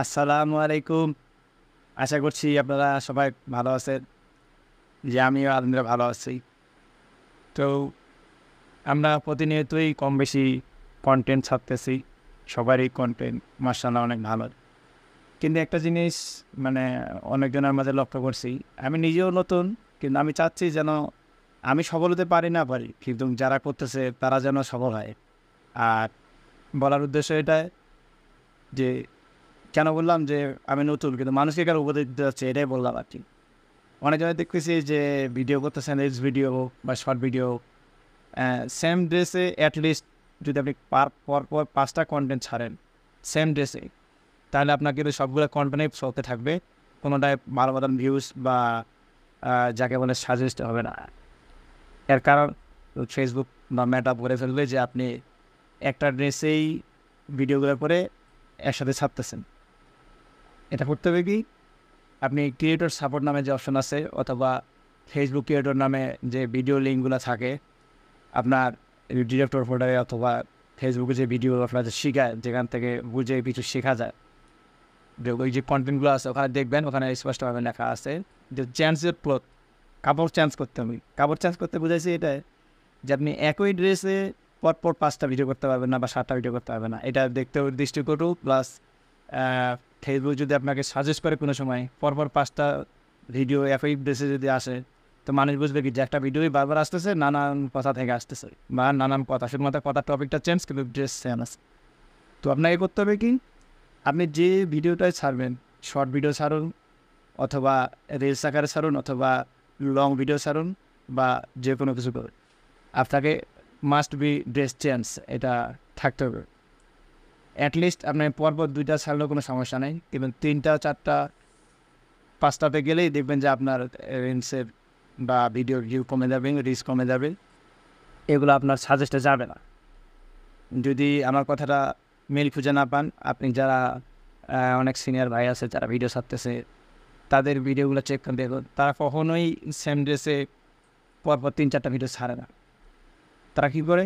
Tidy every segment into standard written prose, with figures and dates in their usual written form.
আসসালামু আলাইকুম। আশা করছি আপনারা সবাই ভালো আছেন। আমিও আলহামদুলিল্লাহ ভালো আছি। তো আমরা প্রতিনিয়তই কম বেশি কনটেন্ট ছাড়তেছি। সবারই কনটেন্ট মাশাআল্লাহ অনেক ভালো। কিন্তু একটা জিনিস মানে অনেকজনের মাঝে লক্ষ্য করছি। আমি নিজেও নতুন, কিন্তু আমি চাচ্ছি যেন আমি সফল হতে পারি না পারি, কিন্তু যারা করতেছে তারা যেন সফল হয়। আর বলার উদ্দেশ্য এটাই যে কেন বললাম যে আমি নতুন, কিন্তু মানুষকে কেন উপদেশ দিতে যাচ্ছে এটাই বললাম আরকি। অনেকজনে দেখতেছি যে ভিডিও করতেছেন, রিলস ভিডিও বা শর্ট ভিডিও, সেম ড্রেসে অ্যাটলিস্ট যদি আপনি পর ৫টা কনটেন্ট ছাড়েন সেম ড্রেসে, তাহলে আপনার কিন্তু সবগুলো কনটেন্টই চলতে থাকবে। কোনোটায় ভালো মতন ভিউজ বা যাকে বলে সাজেস্ট হবে না। এর কারণ ফেসবুক বা মেটা বলে ফেলবে যে আপনি একটা ড্রেসেই ভিডিওগুলো করে একসাথে ছাড়তেছেন। এটা করতে হবে কি, আপনি ক্রিয়েটর সাপোর্ট নামে যে অপশন আছে, অথবা ফেসবুক ক্রিয়েটর নামে যে ভিডিও লিঙ্কগুলো থাকে আপনার ডিরেক্টর ফোল্ডারে, অথবা ফেসবুকে যে ভিডিও আপনার শেখায়, যেখান থেকে বুঝে কিছু শেখা যায়, যে ওই যে কন্টেন্টগুলো আছে ওখানে দেখবেন, ওখানে স্পষ্টভাবে লেখা আছে যে চেঞ্জের ক্লথ, কাপড় চেঞ্জ করতে হবে। কাপড় চেঞ্জ করতে বুঝাইছি এটাই যে আপনি একই ড্রেসে পরপর 5টা ভিডিও করতে পারবেন না বা 7টা ভিডিও করতে পারবেন না। এটা দেখতেও দৃষ্টিকটু, প্লাস ফেসবুক যদি আপনাকে সাজেস্ট করে কোনো সময় পরপর 5টা ভিডিও একই ড্রেসে যদি আসে, তো মানুষ বুঝবে কি যে একটা ভিডিওই বারবার আসতেছে, নানান কথা থেকে আসতেছে বা নানান কথা, শুধুমাত্র কথার টপিকটা চেঞ্জ কিন্তু ড্রেস সেম আছে। তো আপনাকে করতে হবে কি, আপনি যে ভিডিওটাই ছাড়বেন, শর্ট ভিডিও ছাড়ুন অথবা রিলস আকারে ছাড়ুন অথবা লং ভিডিও ছাড়ুন বা যে কোনো কিছু করুন, আপনাকে মাস্ট বি ড্রেস চেঞ্জ এটা থাকতে হবে। অ্যাটলিস্ট আপনার পরপর 2টা ছাড়লেও কোনো সমস্যা নেই, কিন্তু 3টা 4টা 5টাতে গেলেই দেখবেন যে আপনার রিলসের বা ভিডিও ভিউ কমে যাবে, রিচ কমে যাবে। এগুলো আপনার সাজেস্টে যাবে না। যদি আমার কথাটা মিল খুঁজে না পান, আপনি যারা অনেক সিনিয়র ভাই আছে যারা ভিডিও ছাড়তেছে, তাদের ভিডিওগুলো চেক করে দেখুন, তারা কখনোই সেম ড্রেসে পরপর 3-4টা ভিডিও ছাড়ে না। তারা কী করে,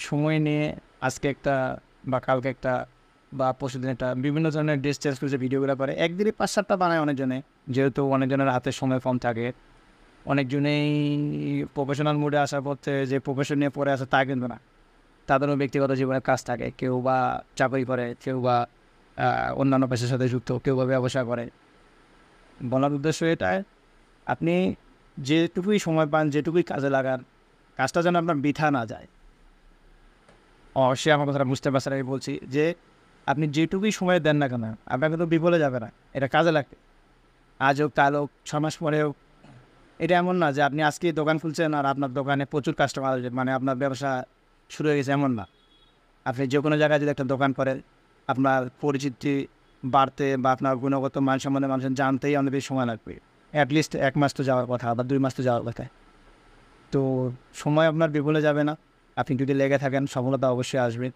সময় নিয়ে আজকে একটা বা কালকে একটা বা পরশুদিন একটা বিভিন্ন ধরনের ড্রেস চেঞ্জ করে যে ভিডিওগুলো করে, একদিনই 5-7টা বানায় অনেকজনে। যেহেতু অনেকজনের হাতে সময় কম থাকে, অনেকজনেই প্রফেশনাল মুডে আসার পথে যে প্রফেশন নিয়ে পড়ে আসে তা কিন্তু না। তাদেরও ব্যক্তিগত জীবনে কাজ থাকে, কেউ বা চাকরি করে, কেউ বা অন্যান্য পেশার সাথে যুক্ত, কেউ বা ব্যবসা করে। বলার উদ্দেশ্য এটাই, আপনি যেটুকুই সময় পান, যেটুকুই কাজে লাগান, কাজটা যেন আপনার বৃথা না যায়। অবশ্যই আমার কথাটা বুঝতে পারছেন, আমি বলছি যে আপনি যেটুকুই সময় দেন না কেন, আপনার কিন্তু বিফলে যাবে না, এটা কাজে লাগবে। আজ হোক, কাল হোক, 6 মাস পরে হোক। এটা এমন না যে আপনি আজকে দোকান খুলছেন আর আপনার দোকানে প্রচুর কাস্টমার আসবে, মানে আপনার ব্যবসা শুরু হয়ে গেছে, এমন না। আপনি যে কোনো জায়গায় যদি একটা দোকান করেন, আপনার পরিচিতি বাড়তে বা আপনার গুণগত মান সম্বন্ধে মানুষের জানতেই অনেক বেশি সময় লাগবে। অ্যাটলিস্ট 1 মাস তো যাওয়ার কথা বা 2 মাস তো যাওয়ার কথা। তো সময় আপনার বিফলে যাবে না। আপনি যদি লেগে থাকেন, সফলতা অবশ্যই আসবে।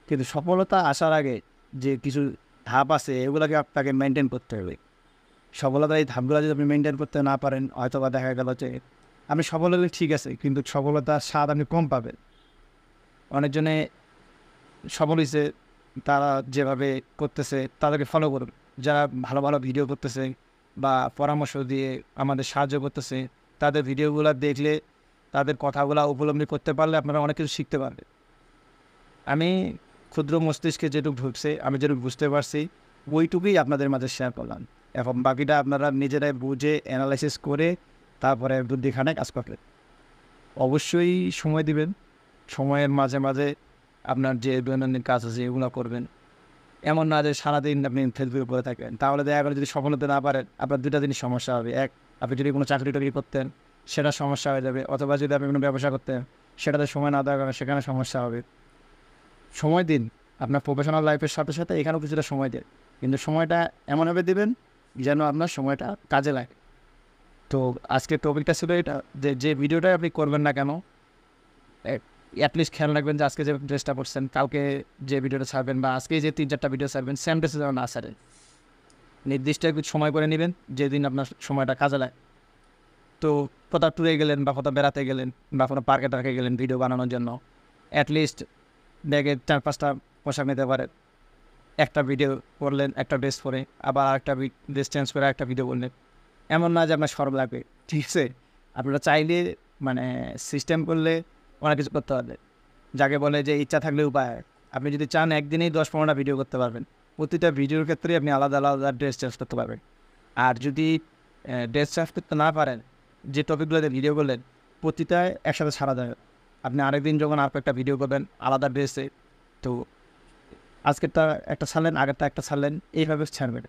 কিন্তু সফলতা আসার আগে যে কিছু ধাপ আছে, এগুলোকে আপনাকে মেনটেন করতে হবে। সফলতার এই ধাপগুলো যদি আপনি মেনটেন করতে না পারেন, হয়তো বা দেখা গেল যে আপনি সফল হলে ঠিক আছে, কিন্তু সফলতার স্বাদ আপনি কম পাবেন। অনেকজনে সফল হয়েছে, তারা যেভাবে করতেছে তাদেরকে ফলো করুন। যারা ভালো ভালো ভিডিও করতেছে বা পরামর্শ দিয়ে আমাদের সাহায্য করতেছে, তাদের ভিডিওগুলো দেখলে, তাদের কথাগুলো উপলব্ধি করতে পারলে আপনারা অনেক কিছু শিখতে পারবেন। আমি ক্ষুদ্র মস্তিষ্কে যেটুকু ঢুকছে, আমি যেটুকু বুঝতে পারছি, ওইটুকুই আপনাদের মাঝে শেয়ার করলাম। এখন বাকিটা আপনারা নিজেরাই বুঝে অ্যানালাইসিস করে তারপরে বুদ্ধিখানে কাজ করবেন। অবশ্যই সময় দিবেন। সময়ের মাঝে মাঝে আপনার যে দৈনন্দিন কাজ আছে এগুলো করবেন। এমন না যে সারাদিন আপনি ফেসবুকে পড়ে থাকবেন। তাহলে দেখা গেলো যদি সফল হতে না পারেন, আপনার 2টা জিনিস সমস্যা হবে। এক, আপনি যদি কোনো চাকরি-টাকরি করতেন, সেটা সমস্যা হয়ে যাবে। অথবা যদি আপনি কোনো ব্যবসা করতেন, সেটাতে সময় না দেওয়ার কারণে সেখানে সমস্যা হবে। সময় দিন। আপনার প্রফেশনাল লাইফের সাথে সাথে এখানেও কিছুটা সময় দিন। কিন্তু সময়টা এমনভাবে দিবেন যেন আপনার সময়টা কাজে লাগে। তো আজকের টপিকটা ছিল এটা, যে ভিডিওটাই আপনি করবেন না কেন, অ্যাটলিস্ট খেয়াল রাখবেন যে আজকে যে ড্রেসটা পরছেন, কালকে যে ভিডিওটা ছাড়বেন বা আজকে যে 3-4টা ভিডিও ছাড়বেন, সেম ড্রেসে যেন না ছাড়েন। নির্দিষ্ট একটু সময় করে নেবেন যেদিন আপনার সময়টা কাজে লাগে। তো কোথাও ট্যুরে গেলেন বা কোথাও বেড়াতে গেলেন বা কোনো পার্কে-টার্কে গেলেন ভিডিও বানানোর জন্য, অ্যাটলিস্ট ব্যাগে 4-5টা পোশাক নিতে পারেন। একটা ভিডিও করলেন একটা ড্রেস পরে, আবার আরেকটা ড্রেস চেঞ্জ করে একটা ভিডিও করলেন। এমন না যে আপনার সরব লাগবে, ঠিক আছে? আপনারা চাইলে মানে সিস্টেম করলে অনেক কিছু করতে পারবেন। যাকে বলে যে ইচ্ছা থাকলে উপায় হয়। আপনি যদি চান একদিনেই 10-15টা ভিডিও করতে পারবেন। প্রতিটা ভিডিওর ক্ষেত্রে আপনি আলাদা আলাদা ড্রেস চেঞ্জ করতে পারবেন। আর যদি ড্রেস চেঞ্জ করতে না পারেন, যে টপিকগুলোতে ভিডিও করলেন প্রতিটায় একসাথে ছাড়া যাবে। আপনি আরেকদিন যখন আর একটা ভিডিও করবেন আলাদা ড্রেসে, তো আজকেরটা একটা ছাড়লেন, আগেরটা একটা ছাড়লেন, এইভাবে ছাড়বেন।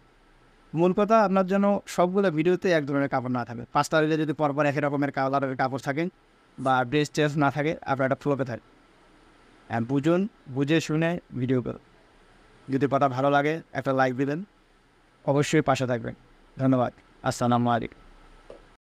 মূল কথা আপনার যেন সবগুলো ভিডিওতে এক ধরনের কাপড় না থাকে। 5টা রিলে যদি পরপর একই রকমের কালারের কাপড় থাকে বা ড্রেস চেঞ্জ না থাকে, আপনার একটা ফ্লোপে থাকে। বুঝুন, বুঝে শুনে ভিডিও করুন। যদি কথা ভালো লাগে একটা লাইক দিবেন, অবশ্যই পাশে থাকবেন। ধন্যবাদ। আসসালামু আলাইকুম।